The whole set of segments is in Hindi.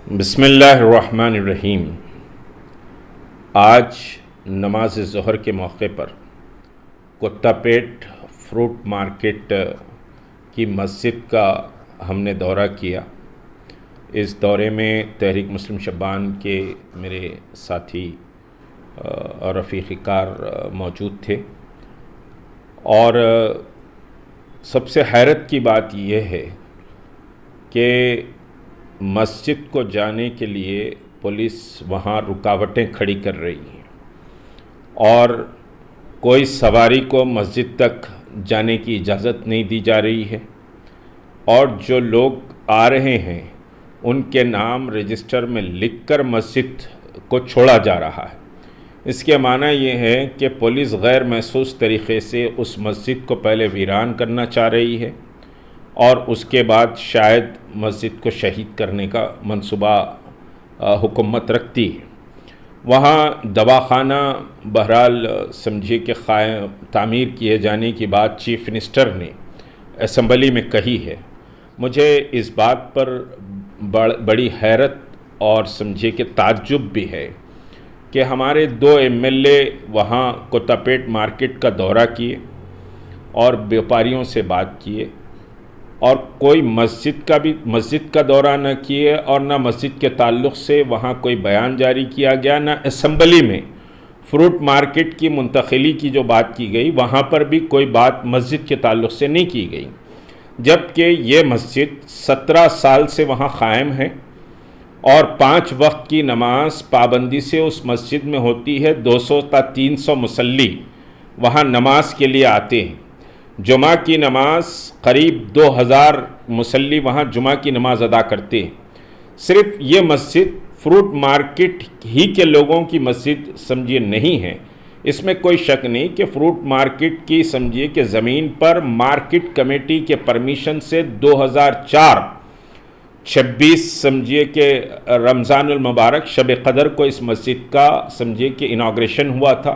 बिस्मिल्लाहिर्रहमानिर्रहीम। आज नमाज ज़ोहर के मौके पर कुत्तापेट फ्रूट मार्केट की मस्जिद का हमने दौरा किया। इस दौरे में तहरीक मुस्लिम शब्बान के मेरे साथी और रफ़ीक़ार मौजूद थे और सबसे हैरत की बात यह है कि मस्जिद को जाने के लिए पुलिस वहाँ रुकावटें खड़ी कर रही है और कोई सवारी को मस्जिद तक जाने की इजाज़त नहीं दी जा रही है और जो लोग आ रहे हैं उनके नाम रजिस्टर में लिखकर मस्जिद को छोड़ा जा रहा है। इसके माना ये है कि पुलिस गैर महसूस तरीक़े से उस मस्जिद को पहले वीरान करना चाह रही है और उसके बाद शायद मस्जिद को शहीद करने का मंसूबा हुकूमत रखती है। वहाँ दवाखाना बहरहाल समझिए कि तामीर किए जाने की बात चीफ़ मिनिस्टर ने असम्बली में कही है। मुझे इस बात पर बड़ी हैरत और समझिए कि ताज्जुब भी है कि हमारे 2 MLA वहाँ कुत्तापेट मार्केट का दौरा किए और व्यापारियों से बात किए और कोई मस्जिद का दौरा न किए और ना मस्जिद के ताल्लुक़ से वहाँ कोई बयान जारी किया गया, ना असम्बली में फ्रूट मार्केट की मुंतकिली की जो बात की गई वहाँ पर भी कोई बात मस्जिद के ताल्लुक़ से नहीं की गई, जबकि ये मस्जिद 17 साल से वहाँ क़ायम है और 5 वक्त की नमाज पाबंदी से उस मस्जिद में होती है। 200 ता 300 मुसल्ली वहाँ नमाज के लिए आते हैं। जुमा की नमाज करीब 2000 मुसल्ली वहाँ जुमा की नमाज अदा करते हैं। सिर्फ ये मस्जिद फ्रूट मार्केट ही के लोगों की मस्जिद समझिए नहीं है, इसमें कोई शक नहीं कि फ्रूट मार्केट की समझिए कि ज़मीन पर मार्केट कमेटी के परमिशन से 2004 26 समझिए कि रमज़ानुल मुबारक शब क़दर को इस मस्जिद का समझिए कि इनाग्रेशन हुआ था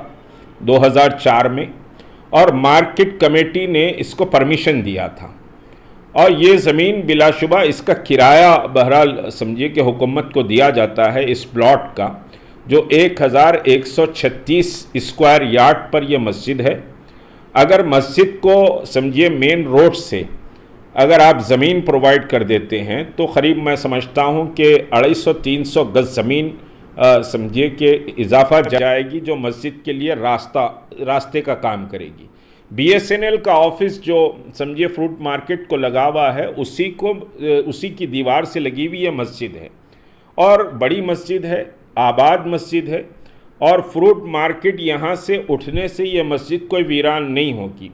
2004 में और मार्केट कमेटी ने इसको परमिशन दिया था और ये ज़मीन बिलाशुबा इसका किराया बहरहाल समझिए कि हुकूमत को दिया जाता है। इस प्लॉट का जो 1136 स्क्वायर यार्ड पर यह मस्जिद है। अगर मस्जिद को समझिए मेन रोड से अगर आप ज़मीन प्रोवाइड कर देते हैं तो क़रीब मैं समझता हूँ कि 250-300 गज़ ज़मीन समझिए कि इजाफ़ा जाएगी जो मस्जिद के लिए रास्ते का काम करेगी। BSNL का ऑफिस जो समझिए फ्रूट मार्केट को लगा हुआ है उसी की दीवार से लगी हुई ये मस्जिद है और बड़ी मस्जिद है, आबाद मस्जिद है और फ्रूट मार्केट यहाँ से उठने से ये मस्जिद कोई वीरान नहीं होगी।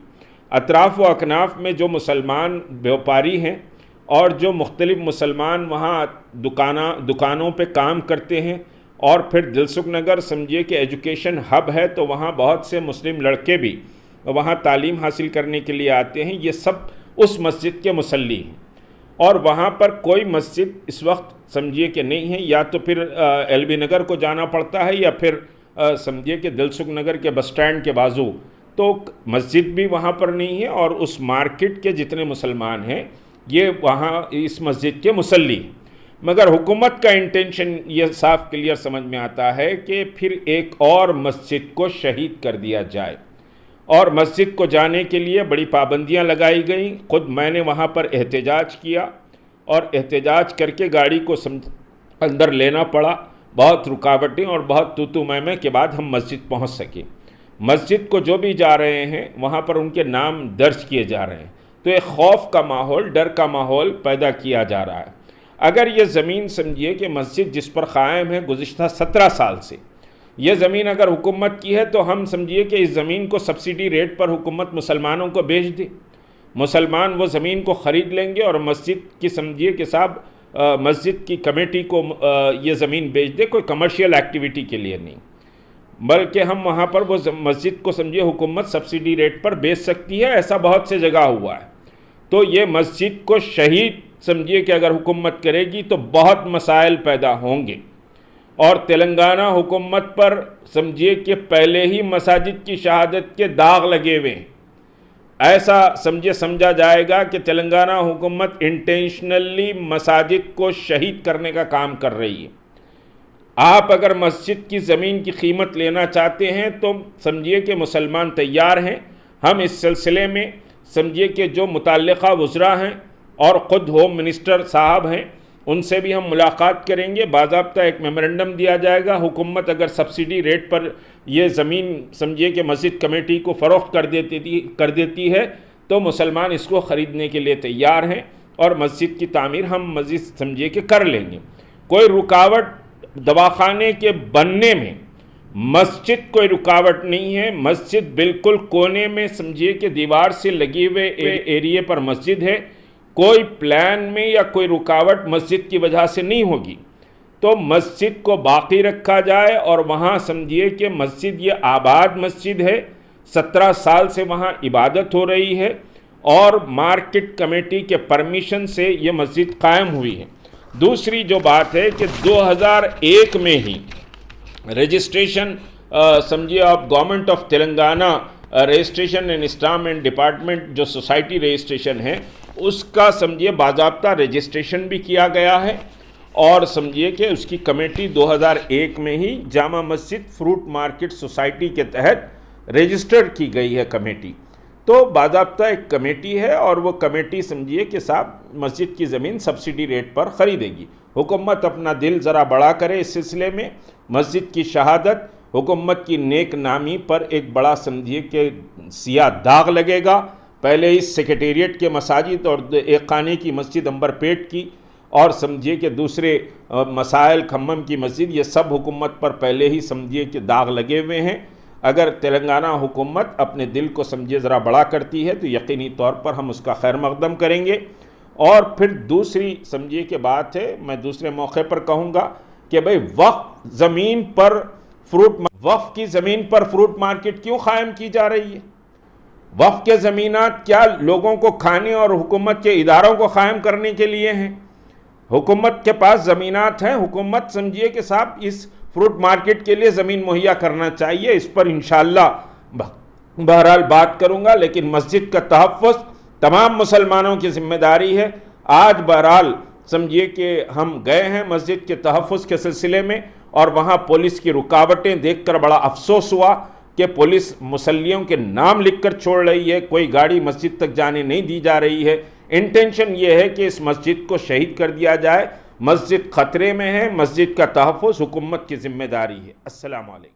अतराफ़ व अकनाफ़ में जो मुसलमान व्यापारी हैं और जो मुख्तलिफ़ मुसलमान वहाँ दुकानों पे काम करते हैं और फिर दिलसुख नगर समझिए कि एजुकेशन हब है तो वहाँ बहुत से मुस्लिम लड़के भी वहाँ तालीम हासिल करने के लिए आते हैं। ये सब उस मस्जिद के मुसल्ली हैं और वहाँ पर कोई मस्जिद इस वक्त समझिए कि नहीं है, या तो फिर LB नगर को जाना पड़ता है या फिर समझिए कि दिलसुख नगर के बस स्टैंड के बाजू तो मस्जिद भी वहाँ पर नहीं है और उस मार्केट के जितने मुसलमान हैं ये वहाँ इस मस्जिद के मुसल्ली हैं। मगर हुकूमत का इंटेंशन ये साफ क्लियर समझ में आता है कि फिर एक और मस्जिद को शहीद कर दिया जाए और मस्जिद को जाने के लिए बड़ी पाबंदियां लगाई गई। ख़ुद मैंने वहाँ पर एहतजाज किया और एहतजाज करके गाड़ी को अंदर लेना पड़ा। बहुत रुकावटें और बहुत तू मैं के बाद हम मस्जिद पहुँच सके। मस्जिद को जो भी जा रहे हैं वहाँ पर उनके नाम दर्ज किए जा रहे हैं तो एक खौफ का माहौल, डर का माहौल पैदा किया जा रहा है। अगर ये ज़मीन समझिए कि मस्जिद जिस पर क़ायम है गुज़िश्ता 17 साल से, ये ज़मीन अगर हुकूमत की है तो हम समझिए कि इस ज़मीन को सब्सिडी रेट पर हुकूमत मुसलमानों को बेच दे। मुसलमान वो ज़मीन को ख़रीद लेंगे और मस्जिद की समझिए कि साहब मस्जिद की कमेटी को ये ज़मीन बेच दे, कोई कमर्शियल एक्टिविटी के लिए नहीं, बल्कि हम वहाँ पर वो मस्जिद को समझिए हुकूमत सब्सिडी रेट पर बेच सकती है। ऐसा बहुत से जगह हुआ है। तो ये मस्जिद को शहीद समझिए कि अगर हुकूमत करेगी तो बहुत मसाइल पैदा होंगे और तेलंगाना हुकूमत पर समझिए कि पहले ही मसाजिद की शहादत के दाग लगे हुए हैं ऐसा समझा जाएगा कि तेलंगाना हुकूमत इंटेंशनली मसाजिद को शहीद करने का काम कर रही है। आप अगर मस्जिद की ज़मीन की कीमत लेना चाहते हैं तो समझिए कि मुसलमान तैयार हैं। हम इस सिलसिले में समझिए कि जो मुतल्लिक़ा वज़रा हैं और ख़ुद होम मिनिस्टर साहब हैं उनसे भी हम मुलाकात करेंगे। बाज़ाब्ता एक मेमोरेंडम दिया जाएगा। हुकूमत अगर सब्सिडी रेट पर ये ज़मीन समझिए कि मस्जिद कमेटी को फ़रोख्त कर देती है तो मुसलमान इसको ख़रीदने के लिए तैयार हैं और मस्जिद की तामीर हम मस्जिद समझिए कि कर लेंगे। कोई रुकावट दवाखाने के बनने में मस्जिद कोई रुकावट नहीं है। मस्जिद बिल्कुल कोने में समझिए कि दीवार से लगे हुए एरिए पर मस्जिद है। कोई प्लान में या कोई रुकावट मस्जिद की वजह से नहीं होगी। तो मस्जिद को बाकी रखा जाए और वहाँ समझिए कि मस्जिद ये आबाद मस्जिद है, 17 साल से वहाँ इबादत हो रही है और मार्केट कमेटी के परमिशन से ये मस्जिद कायम हुई है। दूसरी जो बात है कि 2001 में ही रजिस्ट्रेशन समझिए आप government of Telangana registration and installment department जो सोसाइटी रजिस्ट्रेशन है उसका समझिए बाज़ाब्ता रजिस्ट्रेशन भी किया गया है और समझिए कि उसकी कमेटी 2001 में ही Jama Masjid fruit market society के तहत रजिस्टर की गई है कमेटी। तो बाज़ाब्ता एक कमेटी है और वो कमेटी समझिए कि साहब मस्जिद की ज़मीन सब्सिडी रेट पर ख़रीदेगी। हुकूमत अपना दिल ज़रा बड़ा करे इस सिलसिले में। मस्जिद की शहादत हुकूमत की नेक नामी पर एक बड़ा समझिए कि सियाह दाग लगेगा। पहले इस सेक्रेटेरिएट के मसाजिद और एक खाने की मस्जिद अंबरपेट की और समझिए कि दूसरे मसाइल खम्मम की मस्जिद, ये सब हुकूमत पर पहले ही समझिए कि दाग लगे हुए हैं। अगर तेलंगाना हुकूमत अपने दिल को समझिए ज़रा बड़ा करती है तो यकीनी तौर पर हम उसका खैर मकदम करेंगे। और फिर दूसरी समझिए कि बात है, मैं दूसरे मौके पर कहूँगा कि भाई वक्फ की ज़मीन पर फ्रूट मार्केट क्यों कायम की जा रही है? वक्फ के ज़मीनात क्या लोगों को खाने और हुकूमत के इदारों को कायम करने के लिए हैं? हुकूमत के पास ज़मीनात हैं, हुकूमत समझिए कि साहब इस फ्रूट मार्केट के लिए ज़मीन मुहैया करना चाहिए। इस पर इंशाअल्लाह बहरहाल बात करूँगा, लेकिन मस्जिद का तहफ़्फ़ुज़ तमाम मुसलमानों की ज़िम्मेदारी है। आज बहरहाल समझिए कि हम गए हैं मस्जिद के तहफ़्फ़ुज़ के सिलसिले में और वहाँ पुलिस की रुकावटें देखकर बड़ा अफसोस हुआ कि पुलिस मुसल्लियों के नाम लिखकर छोड़ रही है, कोई गाड़ी मस्जिद तक जाने नहीं दी जा रही है। इंटेंशन ये है कि इस मस्जिद को शहीद कर दिया जाए। मस्जिद ख़तरे में है, मस्जिद का तहफ़्फ़ुज़ हुकूमत की ज़िम्मेदारी है। अस्सलामु अलैकुम।